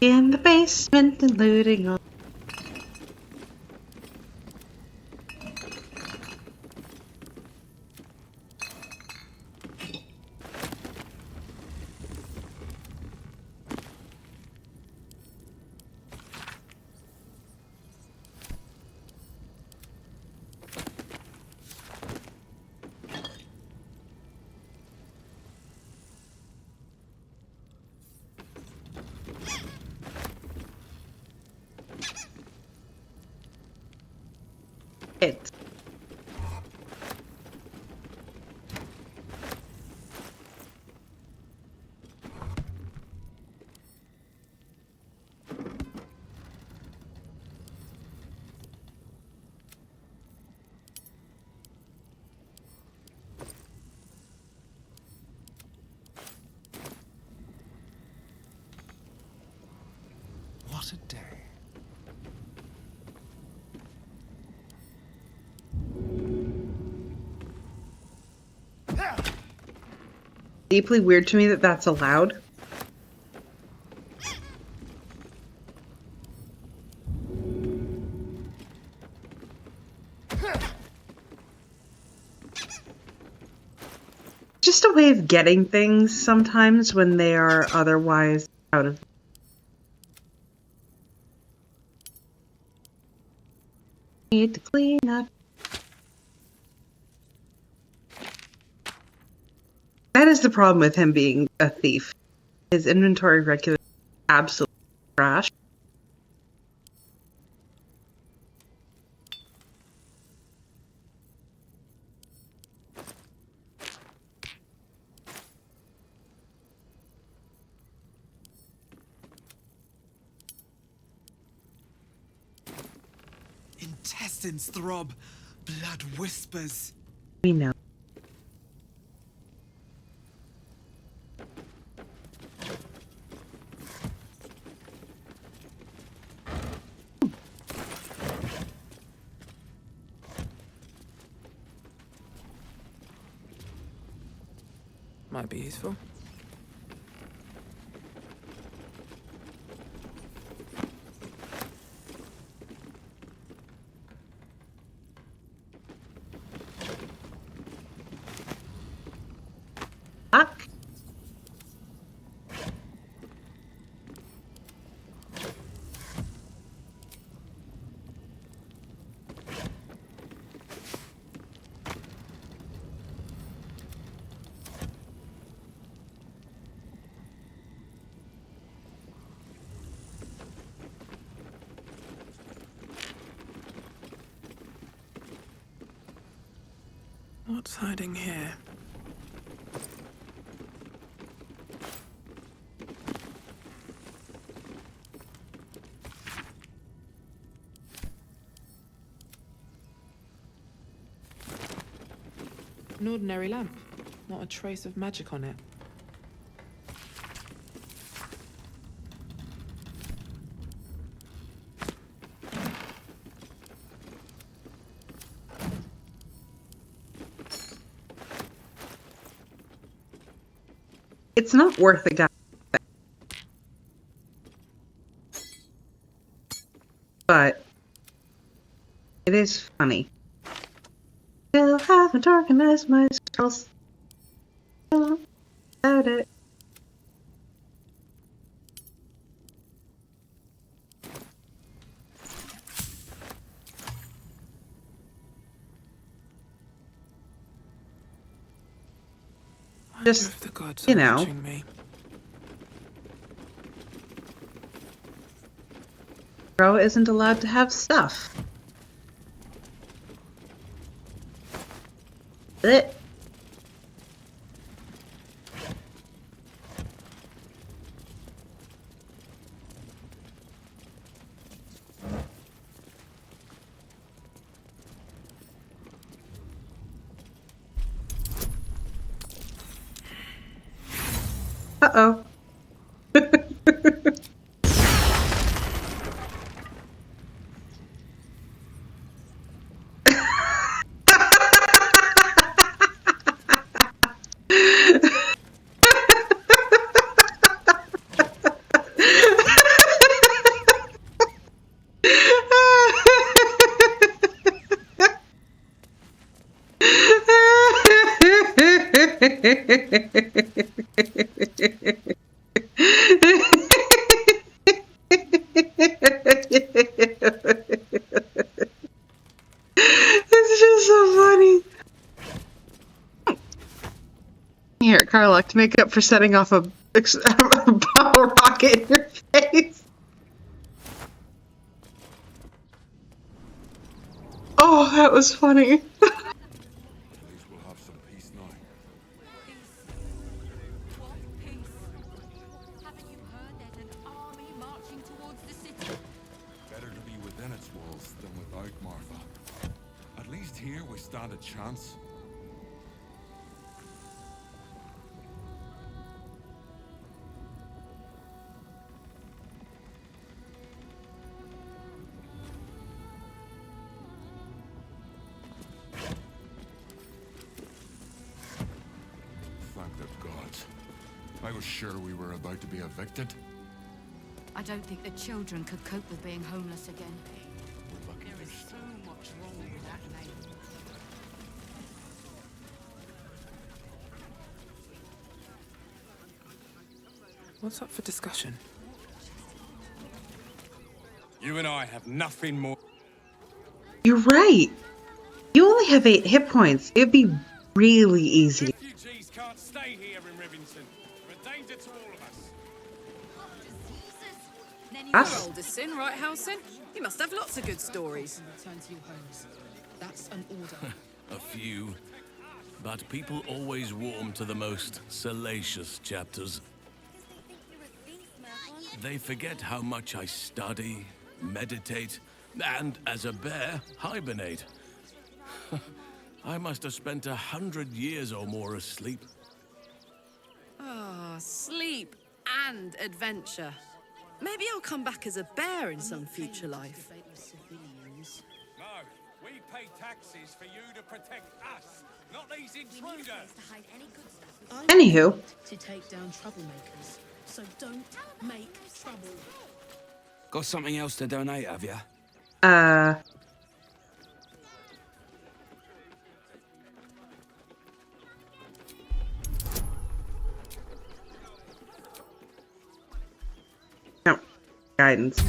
In the basement and looting all. It's What a day. deeply weird to me that that's allowed. Just a way of getting things sometimes when they are otherwise out of. Need to clean up. That is the problem with him being a thief. His inventory regularly absolute trash. Intestines throb, blood whispers. We know. Might be useful. Fuck. What's hiding here? An ordinary lamp, not a trace of magic on it. It's not worth a guy. But it is funny. Still haven't organized my scrolls. About it. Just, If the gods you are know. watching me. Bro isn't allowed to have stuff. Blech. Uh-oh. It's just so funny. Here, Carlock, to make up for setting off a bottle rocket in your face. Oh, that was funny. At least we'll have some peace now. What peace? Haven't you heard there's an army marching towards the city? Better to be within its walls than without, Martha. At least here we stand a chance. Thank the gods. I was sure we were about to be evicted. I don't think the children could cope with being homeless again. We're lucky There is there's so much wrong with that name. What's up for discussion? You and I have nothing more. You're right. You only have 8 hit points. It'd be really easy. Refugees can't stay here in Rivington. We're a danger to all of us. Us? Oldest sin, right, Howson? You must have lots of good stories. Return to your homes. That's an order. A few. But people always warm to the most salacious chapters. They forget how much I study, meditate, and, as a bear, hibernate. I must have spent 100 years or more asleep. Ah, sleep and adventure. Maybe I'll come back as a bear in some future life. No, we pay taxes for you to protect us, not these intruders. Anywho. To take down troublemakers. So don't make trouble. Got something else to donate, have you? No. Guidance.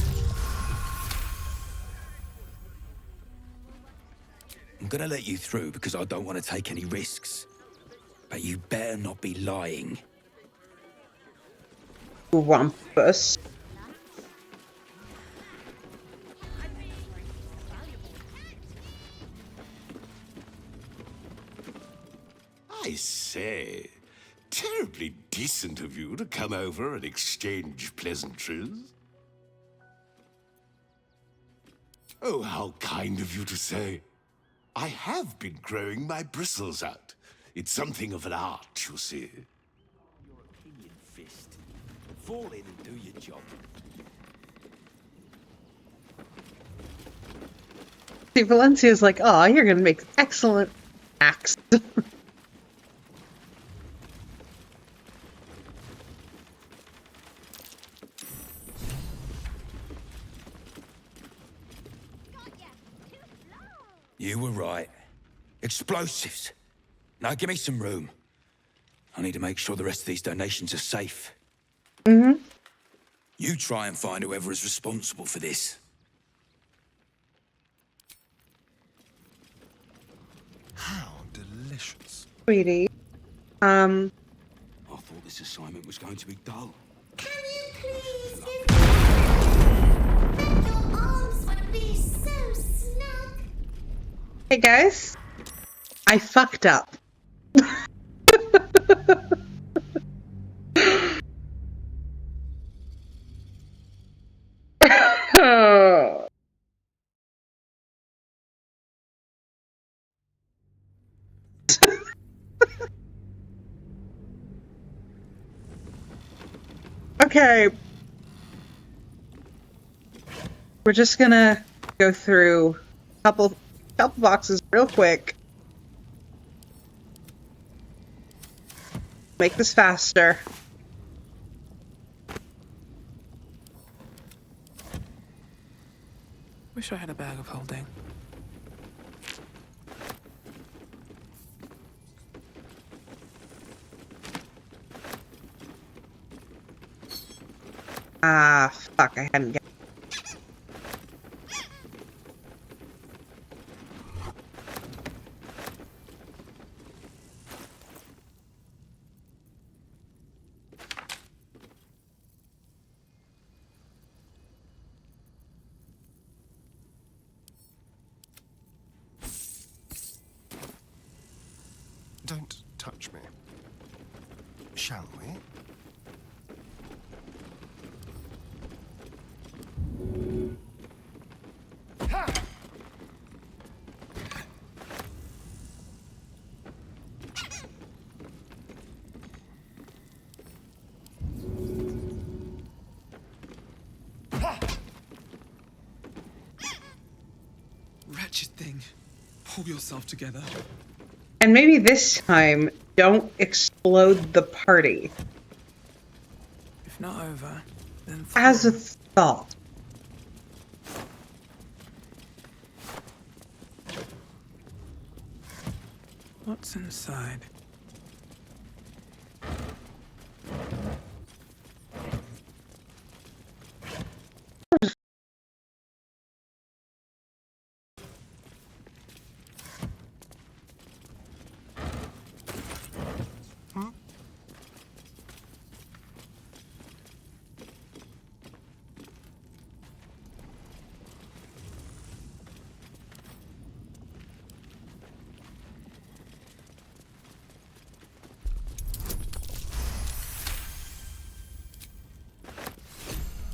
I'm gonna let you through because I don't want to take any risks. But you better not be lying. Wampus. I say, terribly decent of you to come over and exchange pleasantries. Oh, how kind of you to say. I have been growing my bristles out. It's something of an art, you see. Your opinion fist. Fall in and do your job. See, Valencia's like, oh, you're gonna make excellent axe. You were right. Explosives. Now give me some room. I need to make sure the rest of these donations are safe. Mm-hmm. You try and find whoever is responsible for this. How delicious. Sweetie. I thought this assignment was going to be dull. Can you please give your arms would be so snug? Hey guys. I fucked up. Okay. We're just gonna go through a couple boxes real quick. Make this faster. Wish I had a bag of holding. Ah, fuck, I hadn't got. Don't touch me. Shall we? Wretched thing. Pull yourself together. And maybe this time, don't explode the party. If not over, then As a through. thought. What's inside?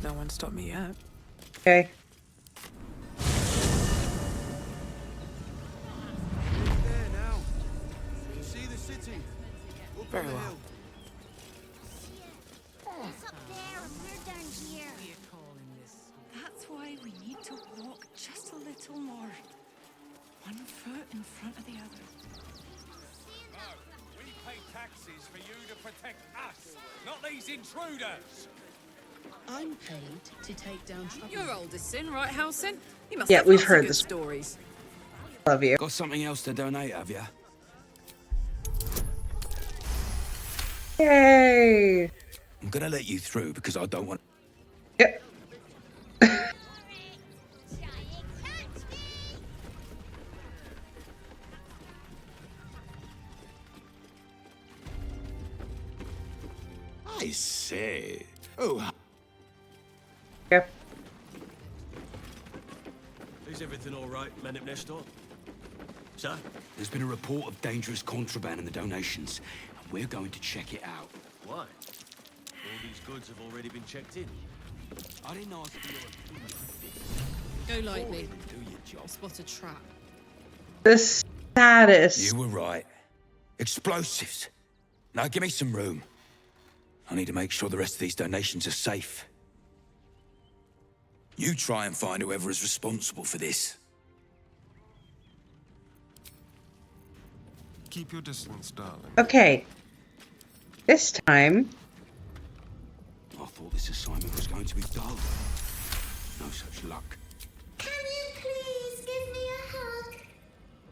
No one stopped me yet. Okay. There now. You see the city? Up Very on the well. hill. It's up there and we're down here. That's why we need to walk just a little more. One foot in front of the other. No, we pay taxes for you to protect us, not these intruders. I'm paid to take down trouble. Your oldest sin, right, Halsin? You must Yeah, have we've lots of heard good this. stories. Love you. Got something else to donate, have ya? Yay! I'm gonna let you through because I don't want. Yep. I say. Oh, Yep. Is everything all right, Menip Nestor? Sir? There's been a report of dangerous contraband in the donations, and we're going to check it out. Why? All these goods have already been checked in. I didn't ask for your opinion. Go lightly. Do your job. Spot a trap. The status. You were right. Explosives. Now give me some room. I need to make sure the rest of these donations are safe. You try and find whoever is responsible for this. Keep your distance, darling. Okay. This time. I thought this assignment was going to be dull. No such luck. Can you please give me a hug?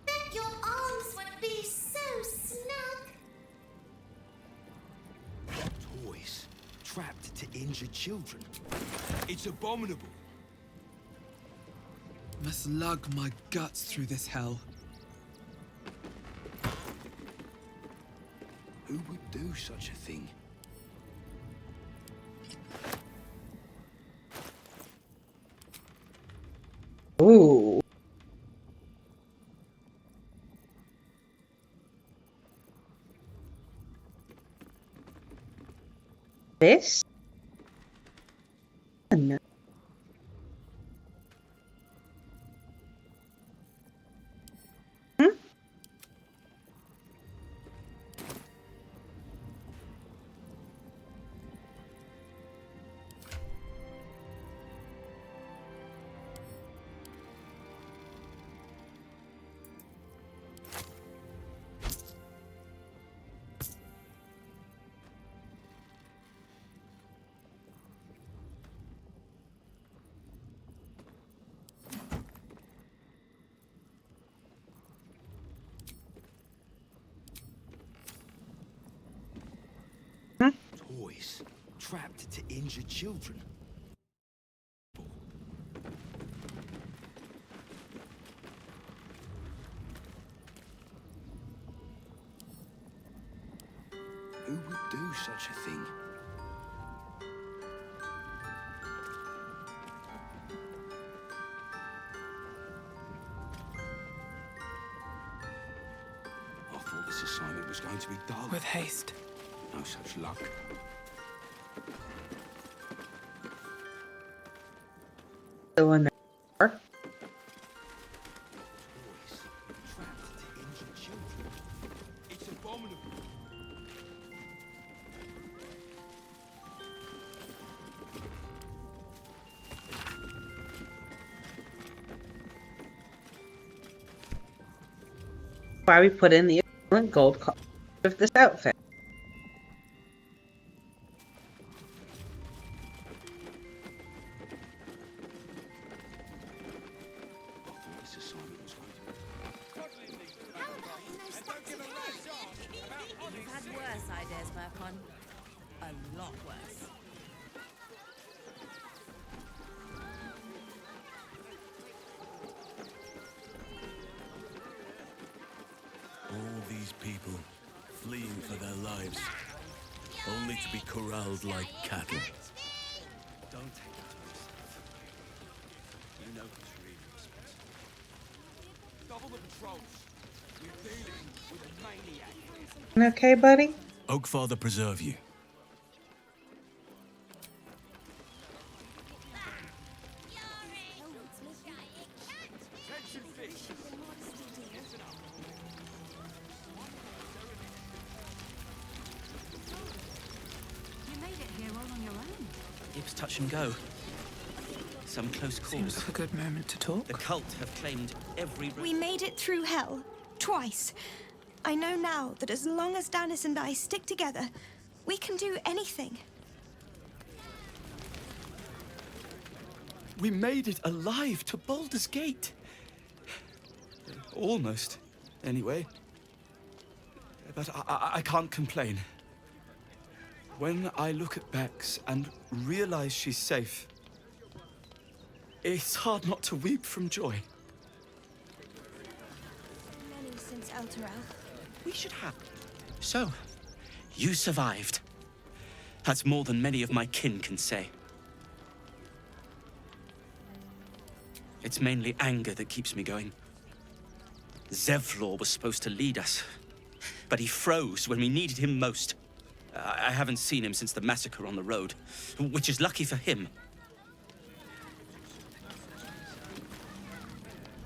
Bet your arms would be so snug. Toys trapped to injure children. It's abominable. Must lug my guts through this hell. Who would do such a thing? Ooh. This? No. Toys trapped to injure children. such a thing. I thought this assignment was going to be dull. With haste. No such luck. Still in there. It's abominable. Why we put in the equivalent gold cost of this outfit. You've had worse ideas, Mercon. A lot worse. All these people fleeing for their lives, only to be corralled like cattle. Don't take that on yourself. You know who's really responsible. Double the patrols. We're dealing with a maniac. Okay, buddy? Oakfather preserve you. You made it here all on your own. It was touch and go. Some close Seems calls. like a good moment to talk. The cult have claimed every... We made it through hell. Twice. I know now that as long as Danis and I stick together, we can do anything. We made it alive to Baldur's Gate. Almost, anyway. But I can't complain. When I look at Bex and realize she's safe, it's hard not to weep from joy. Many since Elturel. We should have. So, you survived. That's more than many of my kin can say. It's mainly anger that keeps me going. Zevlor was supposed to lead us, but he froze when we needed him most. I haven't seen him since the massacre on the road, which is lucky for him.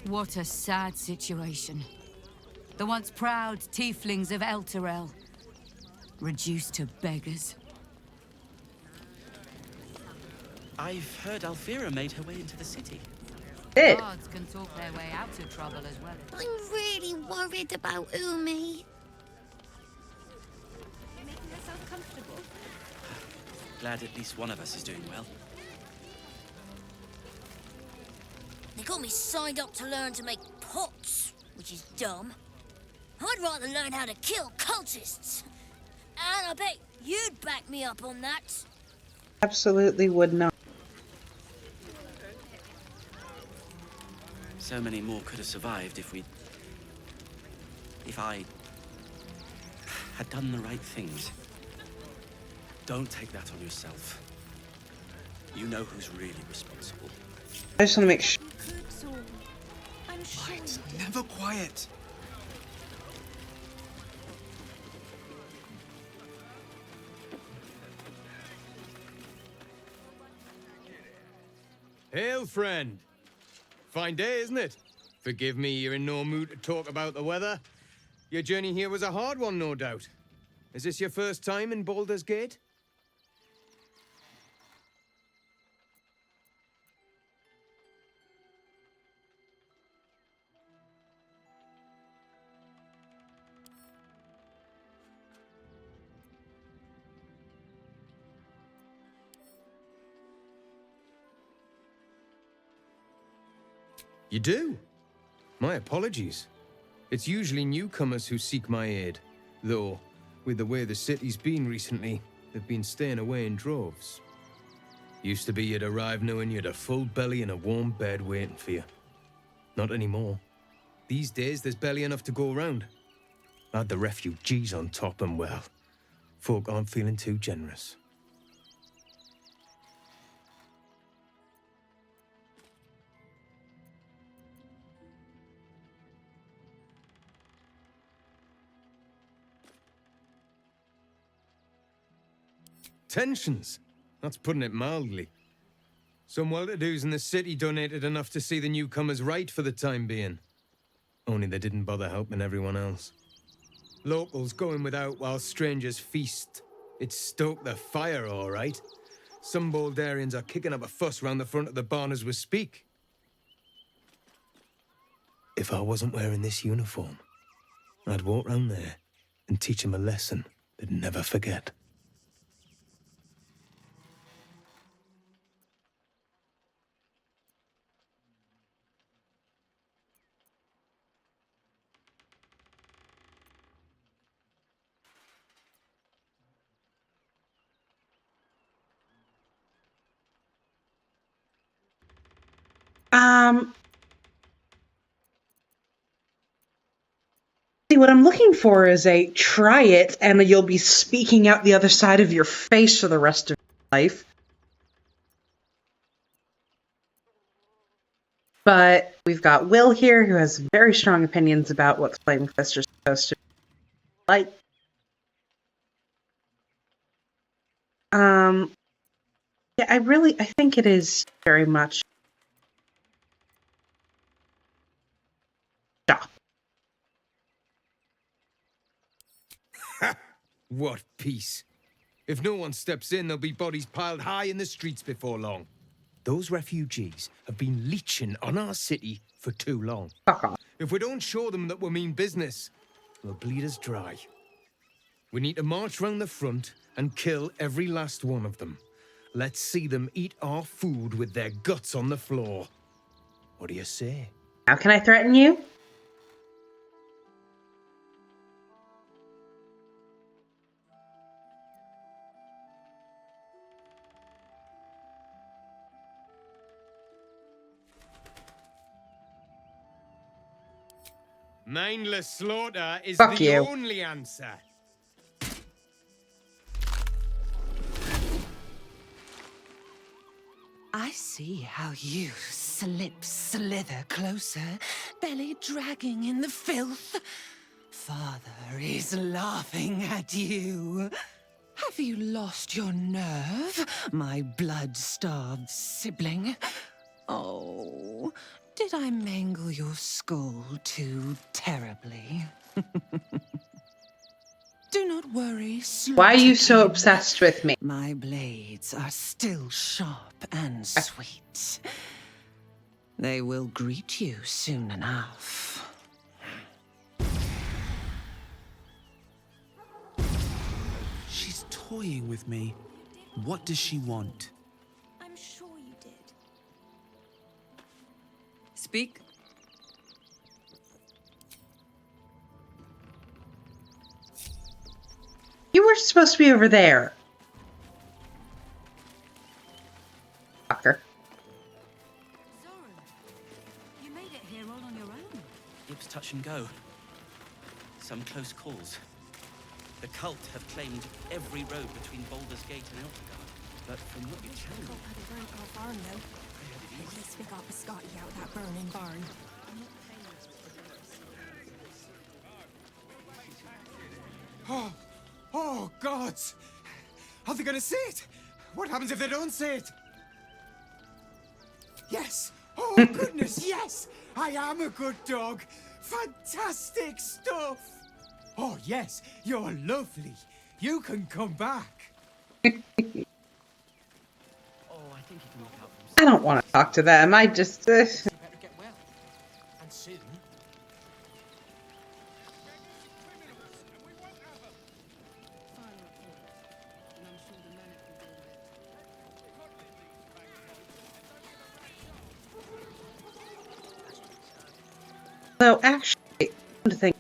What a sad situation. The once proud tieflings of Elturel, reduced to beggars. I've heard Alfira made her way into the city. Guards can talk their way out of trouble as well. I'm really worried about Umi. You're making yourself comfortable. Glad at least one of us is doing well. They got me signed up to learn to make pots, which is dumb. I'd rather learn how to kill cultists. And I bet you'd back me up on that. Absolutely would not. So many more could have survived if I had done the right things. Don't take that on yourself. You know who's really responsible. I just want to make sure. I'm sure. Right, never quiet. Hail, friend. Fine day, isn't it? Forgive me, you're in no mood to talk about the weather. Your journey here was a hard one, no doubt. Is this your first time in Baldur's Gate? You do? My apologies. It's usually newcomers who seek my aid. Though, with the way the city's been recently, they've been staying away in droves. Used to be you'd arrive knowing you'd a full belly and a warm bed waiting for you. Not anymore. These days, there's barely enough to go around. Add the refugees on top and, well, folk aren't feeling too generous. Tensions? That's putting it mildly. Some well-to-dos in the city donated enough to see the newcomers right for the time being. Only they didn't bother helping everyone else. Locals going without while strangers feast. It stoked the fire, all right. Some Baldarians are kicking up a fuss round the front of the barn as we speak. If I wasn't wearing this uniform, I'd walk round there and teach them a lesson they'd never forget. What I'm looking for is a try it and you'll be speaking out the other side of your face for the rest of your life. But we've got Will here who has very strong opinions about what Flame Fist are supposed to be like. Yeah, I think it is very much stop. What peace. If no one steps in, there'll be bodies piled high in the streets before long. Those refugees have been leeching on our city for too long. Fuck off. If we don't show them that we mean business, they'll bleed us dry. We need to march round the front and kill every last one of them. Let's see them eat our food with their guts on the floor. What do you say? How can I threaten you? Mindless slaughter is Fuck the you. only answer. I see how you slither closer, belly dragging in the filth. Father is laughing at you. Have you lost your nerve, my blood-starved sibling? Oh, did I mangle your skull too terribly? Do not worry, Why are you so Slaughter obsessed with me? My blades are still sharp and sweet. They will greet you soon enough. She's toying with me. What does she want? I'm sure you did. Speak. You were supposed to be over there. Fucker. Zoran, you made it here all on your own. It was touch and go. Some close calls. The cult have claimed every road between Baldur's Gate and Eldergard. But from what you tell me... They burnt our barn, though. At least we got the Scotty out of that burning barn. Oh, gods! Are they gonna see it? What happens if they don't see it? Yes! Oh, goodness, yes! I am a good dog! Fantastic stuff! Oh, yes, you're lovely. You can come back. Oh, I think he can look out for himself. I don't want to talk to them. I just... You better get well. And soon. So actually, come to think,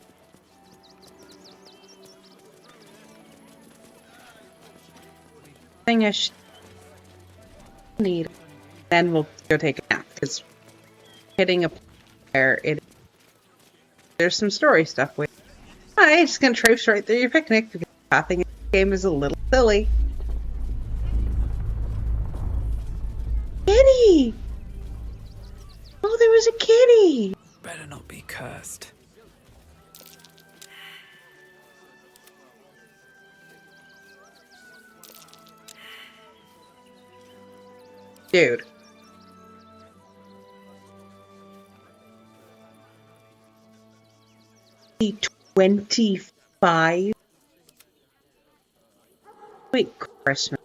thing I should need, then we'll go take a nap because hitting a where it there's some story stuff with. I'm just gonna traipse right through your picnic because nothing Game is a little silly. Kitty! Oh, there was a kitty! Better not be cursed. Dude. The 25? Wait, Christmas.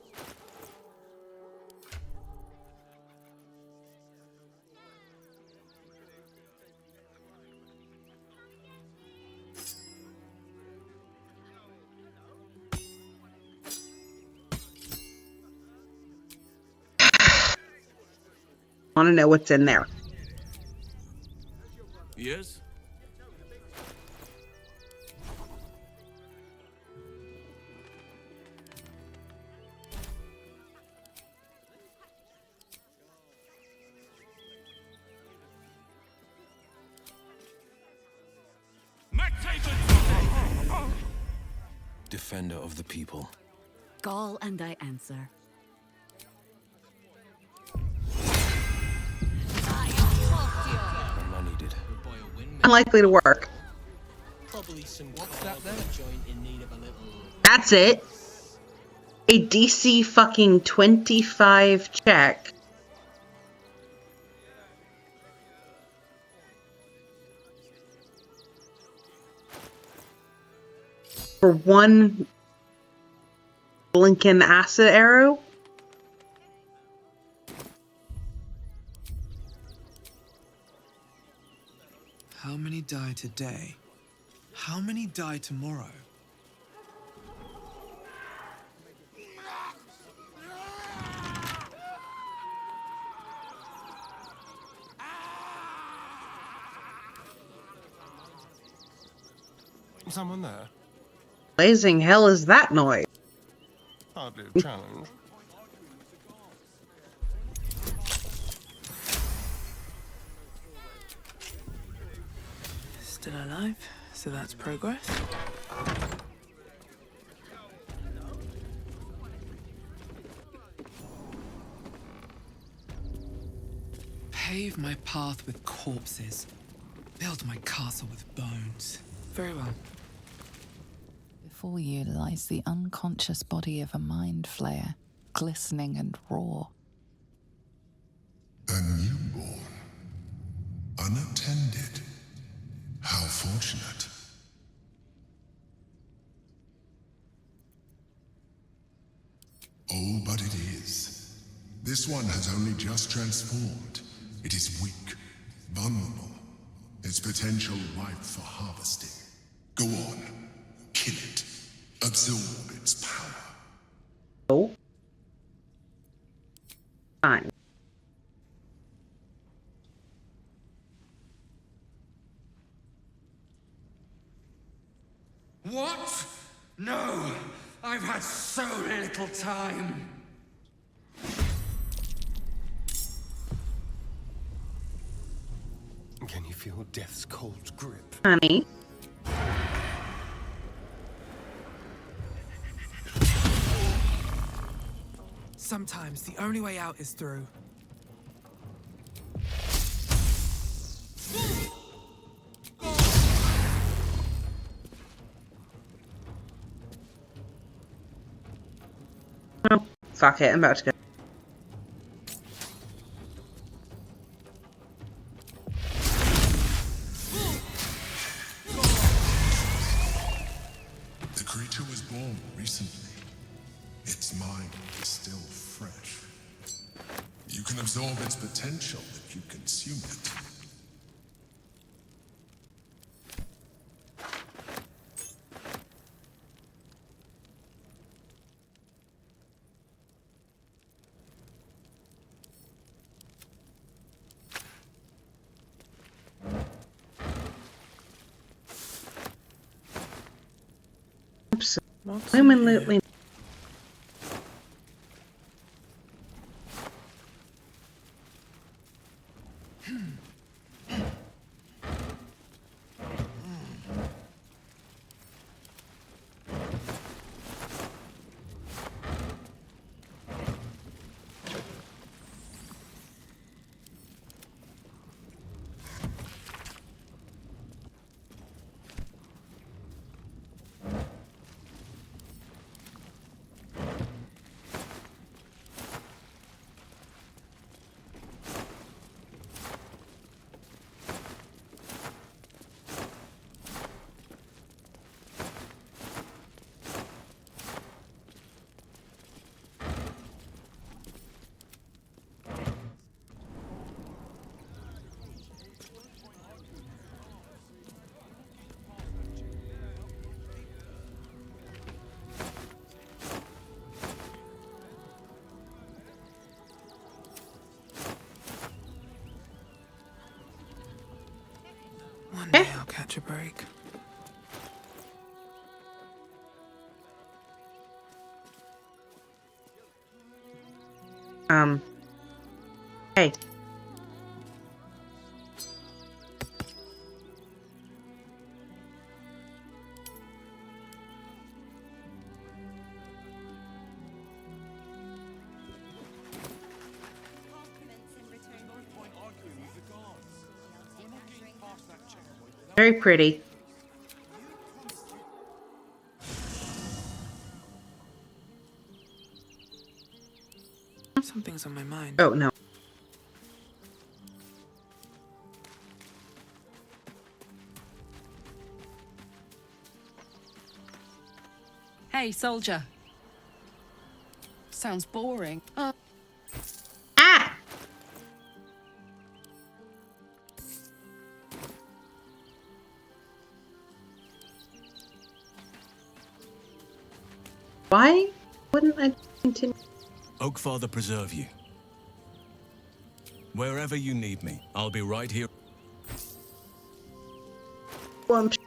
Want to know what's in there. Yes? Defender of the people. Call and I answer. Money needed. Unlikely to work. Probably some joint in need of a little. That's it. A DC fucking 25 check. For one blinking acid arrow? How many die today? How many die tomorrow? Someone there? Blazing hell is that noise? Hardly a challenge. Still alive, so that's progress. Pave my path with corpses. Build my castle with bones. Very well. Before you lies the unconscious body of a mind flayer, glistening and raw. A newborn. Unattended. How fortunate. All but it is. This one has only just transformed. It is weak, vulnerable. Its potential ripe for harvesting. Go on. Kill it. Absorb its power. Oh. Fine. What? No! I've had so little time! Can you feel death's cold grip? Honey. Sometimes the only way out is through. Oh, fuck it, I'm about to go. The creature was born recently. Its mind is still fresh. You can absorb its potential if you consume it. Absolutely. catch a break. Hey. Very pretty. Something's on my mind. Oh, no. Hey, soldier. Sounds boring. Ah! Why wouldn't I continue? Oakfather preserve you. Wherever you need me, I'll be right here. Well, There's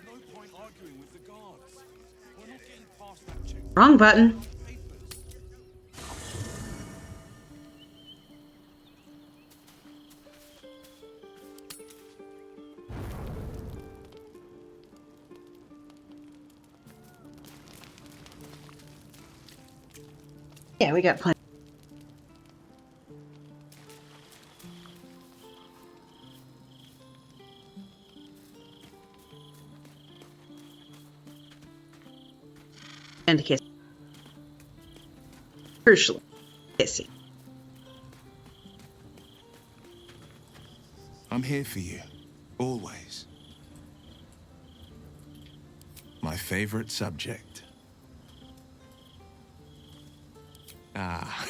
no point arguing with the guards. We're not getting past that check. wrong button. Yeah, we got plenty. And a kiss. Crucially, kissing. I'm here for you, always. My favorite subject. Ah,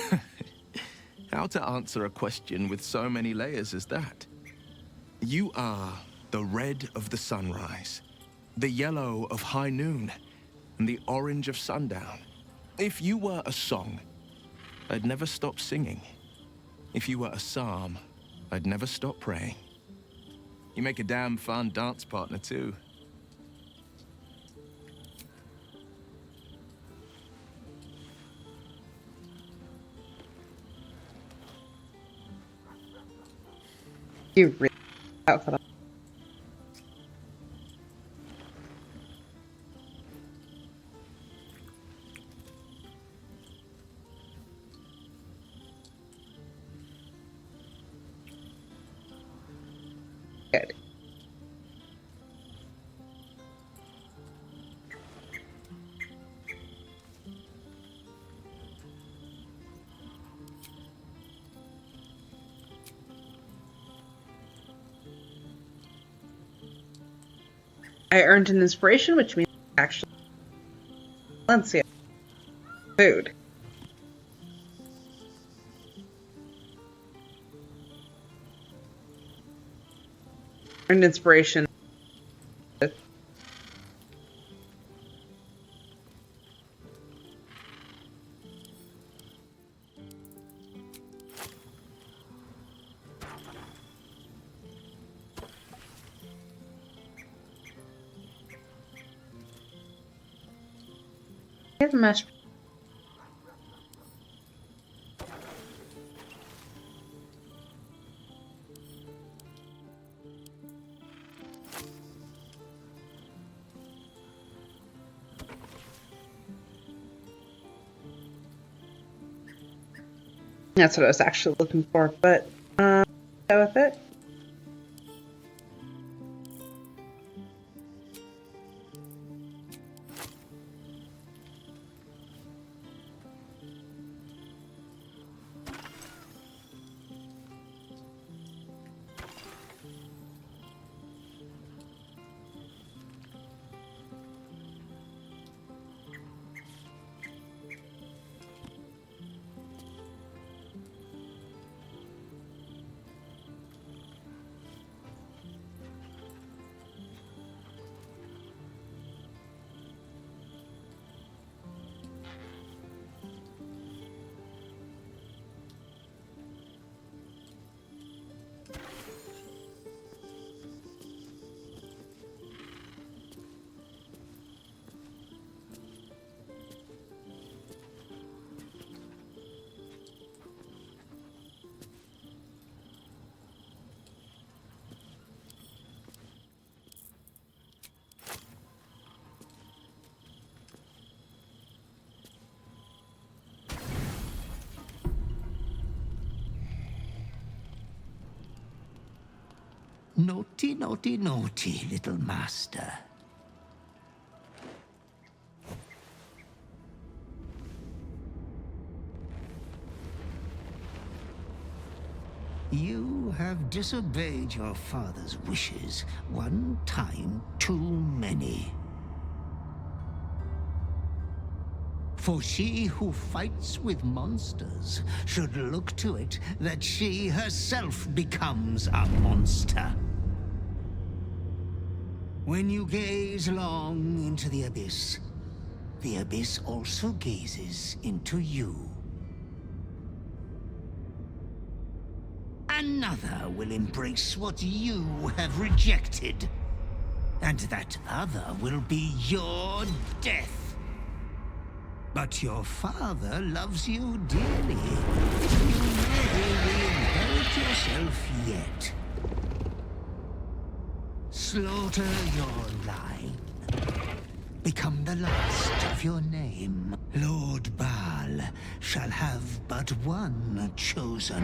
how to answer a question with so many layers as that? You are the red of the sunrise, the yellow of high noon, and the orange of sundown. If you were a song, I'd never stop singing. If you were a psalm, I'd never stop praying. You make a damn fun dance partner, too. You really outfit. Good. I earned an inspiration, which means actually Valencia. Food. Earned inspiration. Here's a mashed. That's what I was actually looking for, but go with it. Naughty, naughty, naughty, little master. You have disobeyed your father's wishes one time too many. For she who fights with monsters should look to it that she herself becomes a monster. When you gaze long into the abyss also gazes into you. Another will embrace what you have rejected. And that other will be your death. But your father loves you dearly. You may re-inherit yourself yet. Slaughter your line. Become the last of your name. Lord Baal shall have but one chosen.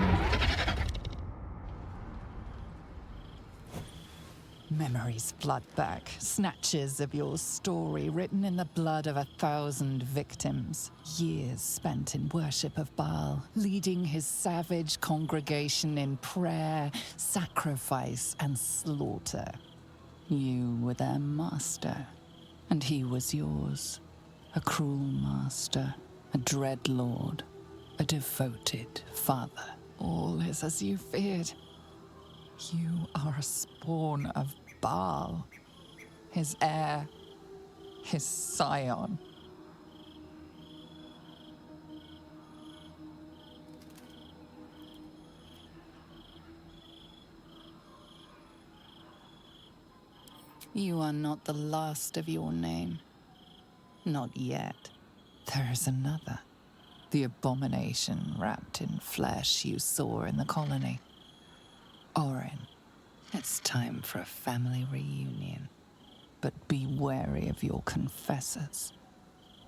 Memories flood back, snatches of your story written in the blood of 1,000 victims. Years spent in worship of Baal, leading his savage congregation in prayer, sacrifice, and slaughter. You were their master, and he was yours. A cruel master, a dread lord, a devoted father. All is as you feared. You are a spawn of Baal, his heir, his scion. You are not the last of your name. Not yet. There is another. The abomination wrapped in flesh you saw in the colony. Orin, it's time for a family reunion. But be wary of your confessors.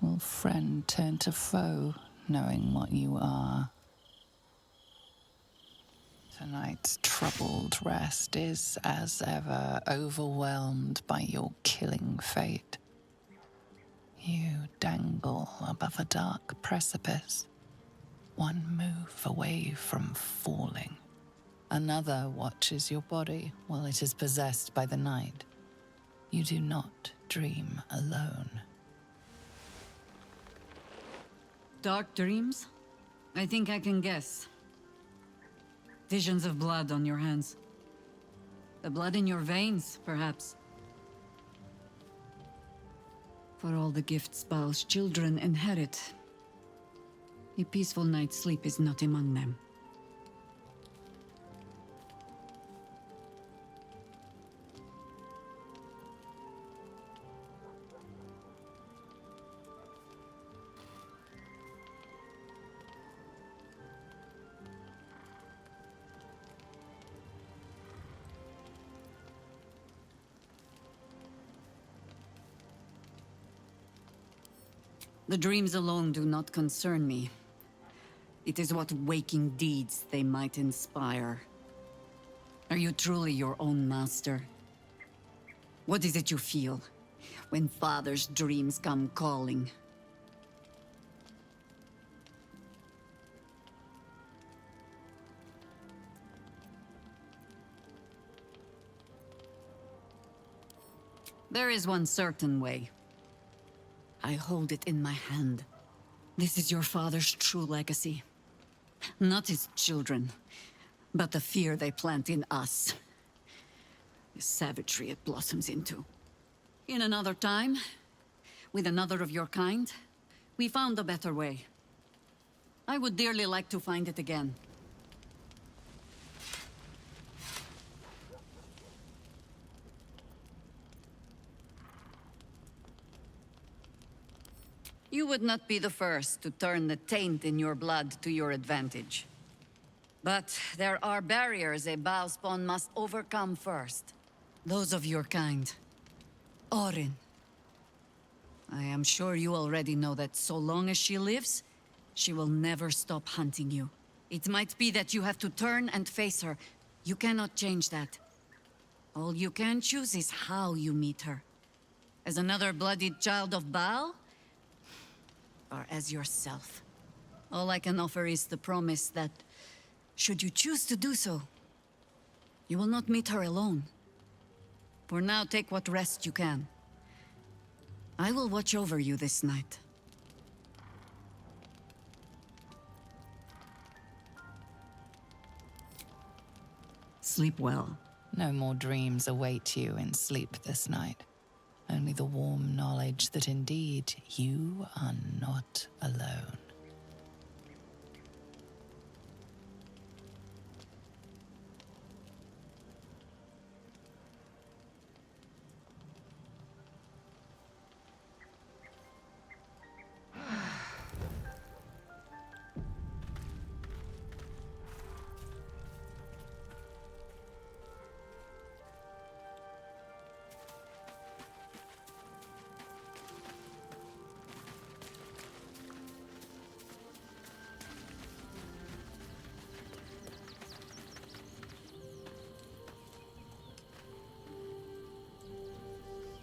Will friend turn to foe, knowing what you are? Tonight's troubled rest is, as ever, overwhelmed by your killing fate. You dangle above a dark precipice, one move away from falling. Another watches your body while it is possessed by the night. You do not dream alone. Dark dreams? I think I can guess. Visions of blood on your hands. The blood in your veins, perhaps. For all the gifts Baal's children inherit, a peaceful night's sleep is not among them. The dreams alone do not concern me. It is what waking deeds they might inspire. Are you truly your own master? What is it you feel when father's dreams come calling? There is one certain way. I hold it in my hand. This is your father's true legacy. Not his children, but the fear they plant in us. The savagery it blossoms into. In another time, with another of your kind, we found a better way. I would dearly like to find it again. You would not be the first to turn the taint in your blood to your advantage. But there are barriers a Baal spawn must overcome first. Those of your kind. Orin. I am sure you already know that so long as she lives, she will never stop hunting you. It might be that you have to turn and face her. You cannot change that. All you can choose is how you meet her. As another bloodied child of Baal? Or as yourself? All I can offer is the promise that, should you choose to do so, you will not meet her alone. For now, take what rest you can. I will watch over you this night. Sleep well. No more dreams await you in sleep this night. Only the warm knowledge that indeed you are not alone.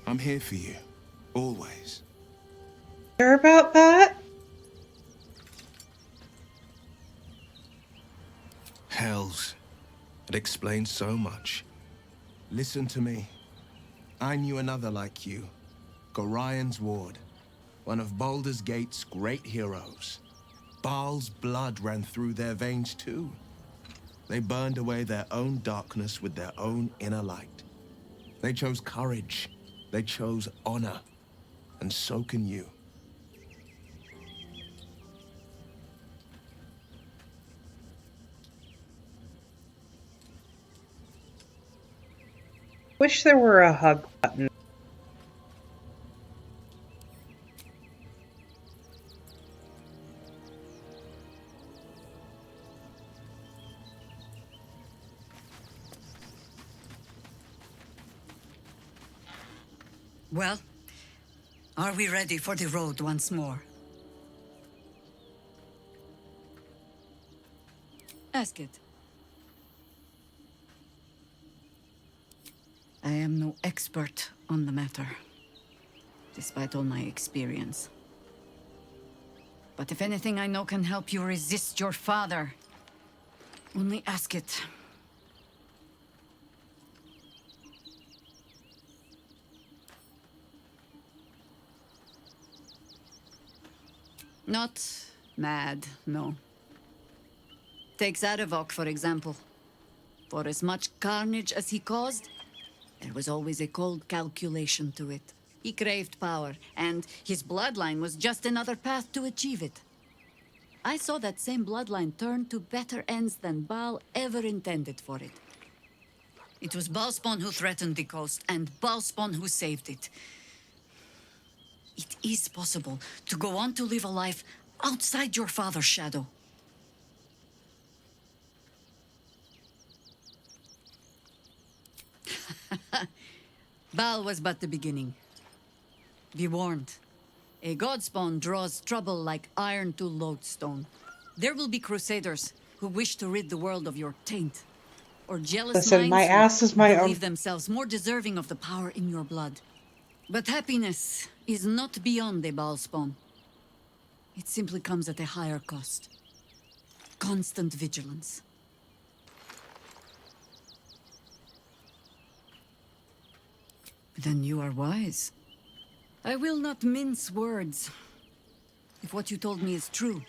I'm here for you, always. Sure about that? Hells. It explains so much. Listen to me. I knew another like you. Gorion's ward. One of Baldur's Gate's great heroes. Baal's blood ran through their veins too. They burned away their own darkness with their own inner light. They chose courage. They chose honor. And so can you. Wish there were a hug button. Well, are we ready for the road once more? Ask it. I am no expert on the matter, despite all my experience. But if anything I know can help you resist your father, only ask it. Not mad, no. Take Zadivok, for example. For as much carnage as he caused, there was always a cold calculation to it. He craved power, and his bloodline was just another path to achieve it. I saw that same bloodline turn to better ends than Baal ever intended for it. It was Baalspawn who threatened the coast, and Baalspawn who saved it. It is possible to go on to live a life outside your father's shadow. Baal was but the beginning. Be warned. A godspawn draws trouble like iron to lodestone. There will be crusaders who wish to rid the world of your taint. Or jealous Listen, my minds ass is my who own. believe themselves more deserving of the power in your blood. But happiness is not beyond a Baalspawn. It simply comes at a higher cost. Constant vigilance. Then you are wise. I will not mince words. If what you told me is true,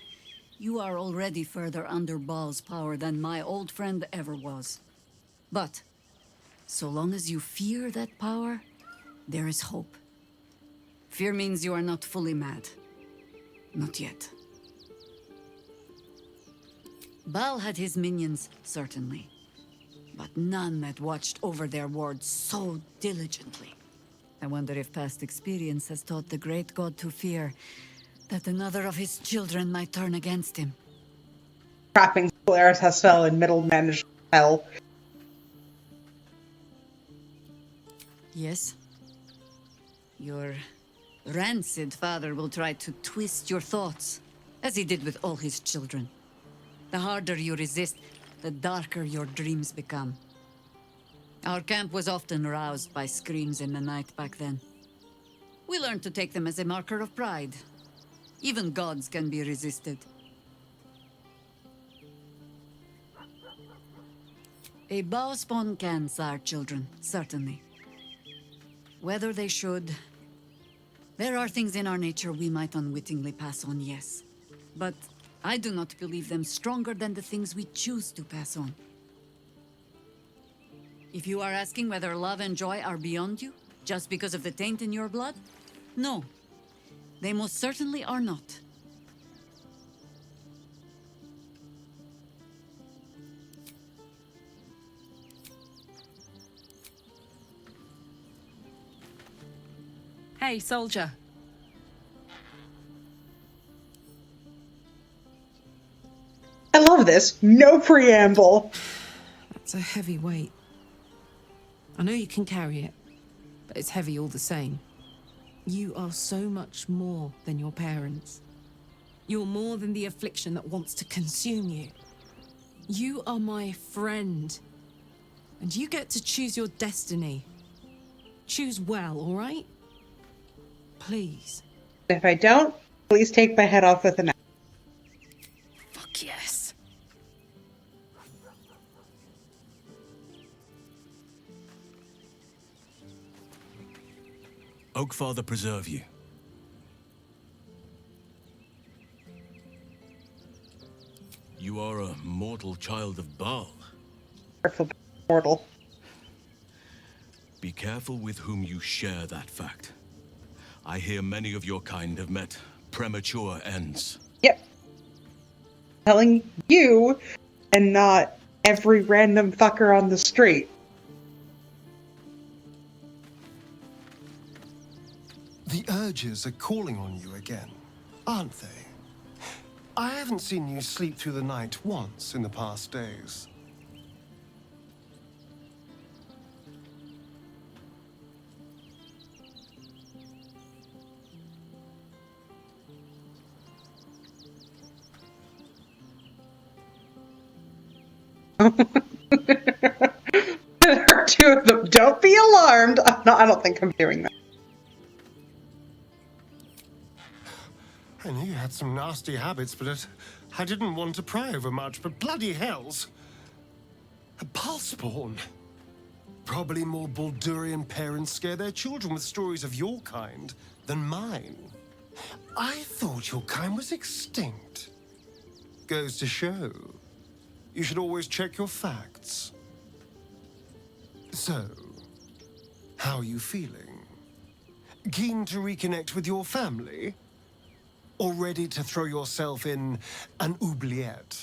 you are already further under Baal's power than my old friend ever was. But, so long as you fear that power, there is hope. Fear means you are not fully mad. Not yet. Baal had his minions, certainly. But none that watched over their wards so diligently. I wonder if past experience has taught the great god to fear that another of his children might turn against him. Trapping Solaris has fell in middle managed hell. Yes? Your rancid father will try to twist your thoughts, as he did with all his children. The harder you resist, the darker your dreams become. Our camp was often roused by screams in the night back then. We learned to take them as a marker of pride. Even gods can be resisted. A bow spawn can sire children, certainly. Whether they should... There are things in our nature we might unwittingly pass on, yes. But I do not believe them stronger than the things we choose to pass on. If you are asking whether love and joy are beyond you, just because of the taint in your blood, no. They most certainly are not. Hey, soldier. I love this. No preamble. That's a heavy weight. I know you can carry it, but it's heavy all the same. You are so much more than your parents. You're more than the affliction that wants to consume you. You are my friend. And you get to choose your destiny. Choose well, all right? Please. If I don't, please take my head off with a knife. Fuck yes. Oakfather preserve you. You are a mortal child of Baal. Careful, mortal. Be careful with whom you share that fact. I hear many of your kind have met premature ends. Yep. Telling you and not every random fucker on the street. The urges are calling on you again, aren't they? I haven't seen you sleep through the night once in the past days. There are two of them. Don't be alarmed. I don't think I'm doing that. I knew you had some nasty habits, but I didn't want to pry over much, but bloody hells. A Ballspawn. Probably more Baldurian parents scare their children with stories of your kind than mine. I thought your kind was extinct. Goes to show. You should always check your facts. So, how are you feeling? Keen to reconnect with your family? Or ready to throw yourself in an oubliette?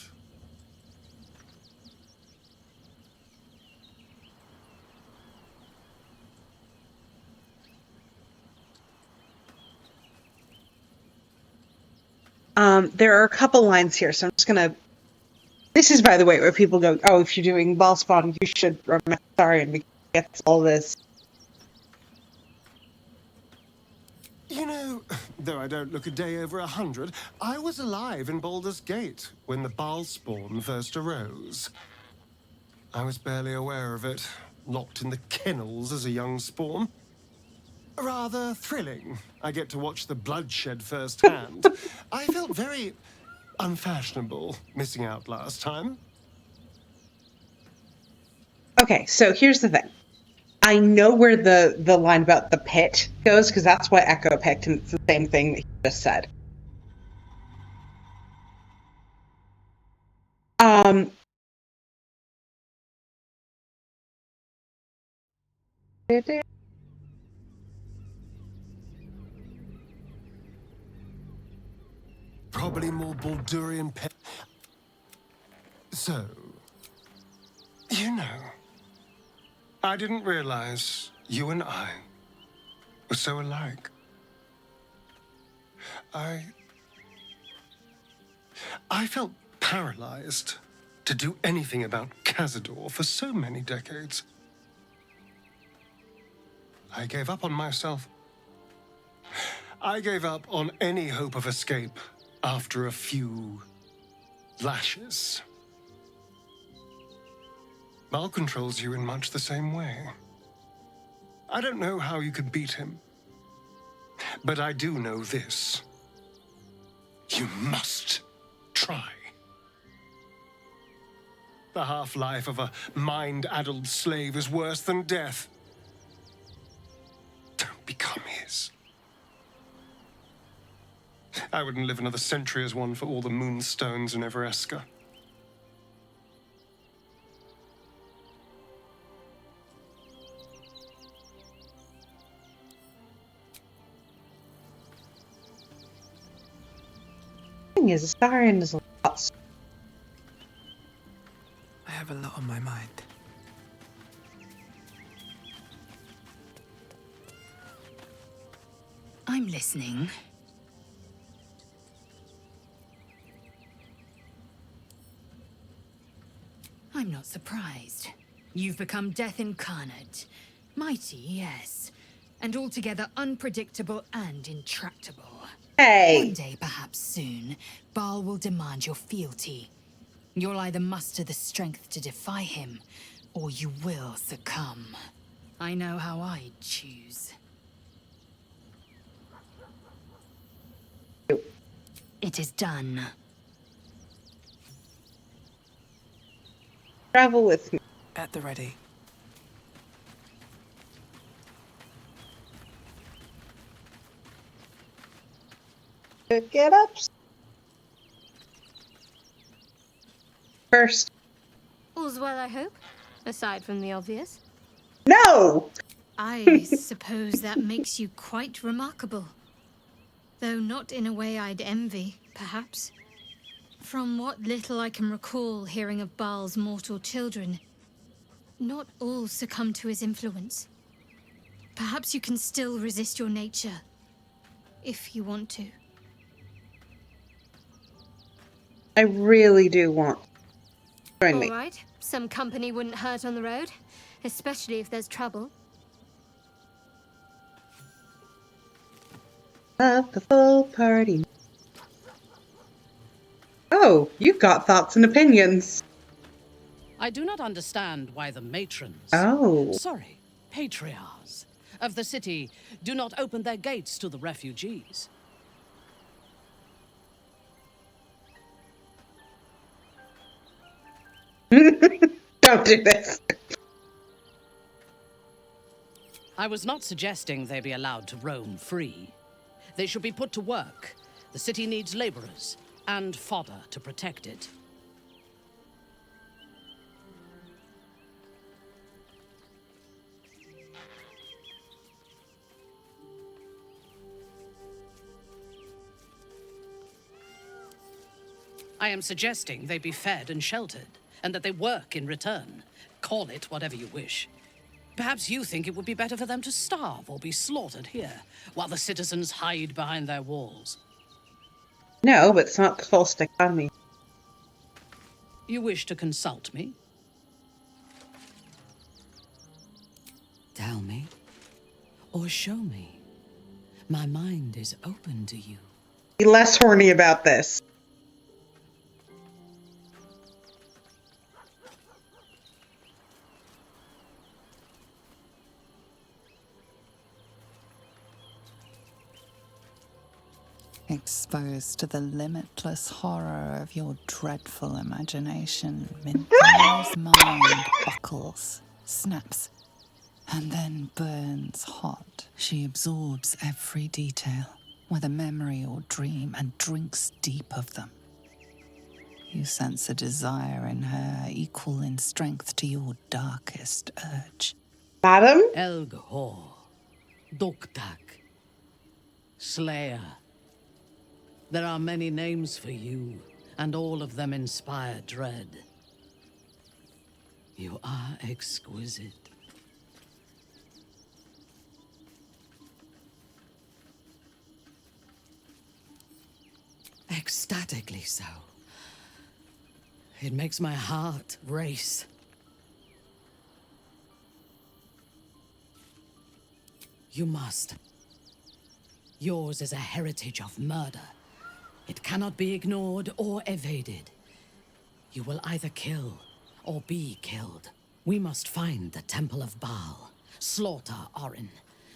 There are a couple lines here, so I'm just gonna... This is, by the way, where people go, oh, if you're doing Ballspawn, you should remember sorry and we get all this. You know, though I don't look a day over 100, I was alive in Baldur's Gate when the Ballspawn first arose. I was barely aware of it, locked in the kennels as a young spawn. Rather thrilling. I get to watch the bloodshed firsthand. I felt very unfashionable missing out last time. Okay, so here's the thing. I know where the line about the pit goes, because that's what Echo picked, and it's the same thing that he just said. Probably more Baldurian So, you know, I didn't realize you and I were so alike. I felt paralyzed to do anything about Cazador for so many decades. I gave up on myself. I gave up on any hope of escape after a few lashes. Baal controls you in much the same way. I don't know how you could beat him, but I do know this. You must try. The half-life of a mind-addled slave is worse than death. Don't become his. I wouldn't live another century as one for all the moonstones in Evereska. Thing is, Astarion is a lot. I have a lot on my mind. I'm listening. I'm not surprised. You've become death incarnate. Mighty, yes. And altogether unpredictable and intractable. Hey! One day, perhaps soon, Baal will demand your fealty. You'll either muster the strength to defy him, or you will succumb. I know how I'd choose. It is done. Travel with me. At the ready. Get up. First. All's well, I hope, aside from the obvious. No! I suppose that makes you quite remarkable. Though not in a way I'd envy, perhaps. From what little I can recall hearing of Baal's mortal children, not all succumb to his influence. Perhaps you can still resist your nature, if you want to. I really do want to join me. All right, some company wouldn't hurt on the road, especially if there's trouble. Love the full party. Oh, you've got thoughts and opinions. I do not understand why the matrons, sorry, patriarchs of the city do not open their gates to the refugees. Don't do this. I was not suggesting they be allowed to roam free. They should be put to work. The city needs laborers and fodder to protect it. I am suggesting they be fed and sheltered, and that they work in return. Call it whatever you wish. Perhaps you think it would be better for them to starve or be slaughtered here, while the citizens hide behind their walls. No, but it's not the false dichotomy. You wish to consult me? Tell me, or show me. My mind is open to you. Be less horny about this. Exposed to the limitless horror of your dreadful imagination, Minthara's mind buckles, snaps, and then burns hot. She absorbs every detail, whether memory or dream, and drinks deep of them. You sense a desire in her equal in strength to your darkest urge. Madam? Elgor, Doktak, Slayer. There are many names for you, and all of them inspire dread. You are exquisite. Ecstatically so. It makes my heart race. You must. Yours is a heritage of murder. It cannot be ignored or evaded. You will either kill or be killed. We must find the Temple of Baal, slaughter Orin,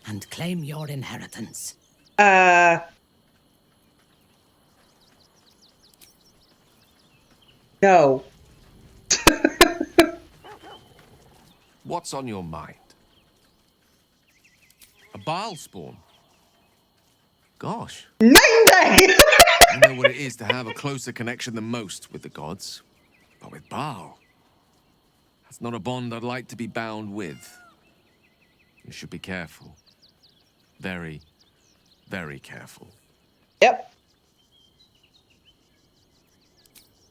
and claim your inheritance. No. What's on your mind? A Baal spawn? Gosh. Night! You know what it is to have a closer connection than most with the gods. But with Baal, that's not a bond I'd like to be bound with. You should be careful. Very, very careful. Yep.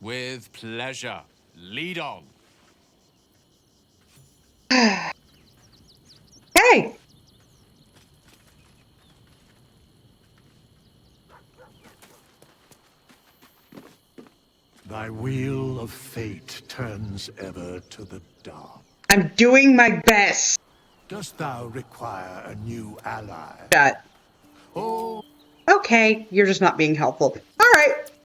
With pleasure. Lead on. Hey! Thy wheel of fate turns ever to the dark. I'm doing my best. Dost thou require a new ally? That. Oh. Okay, you're just not being helpful. All right.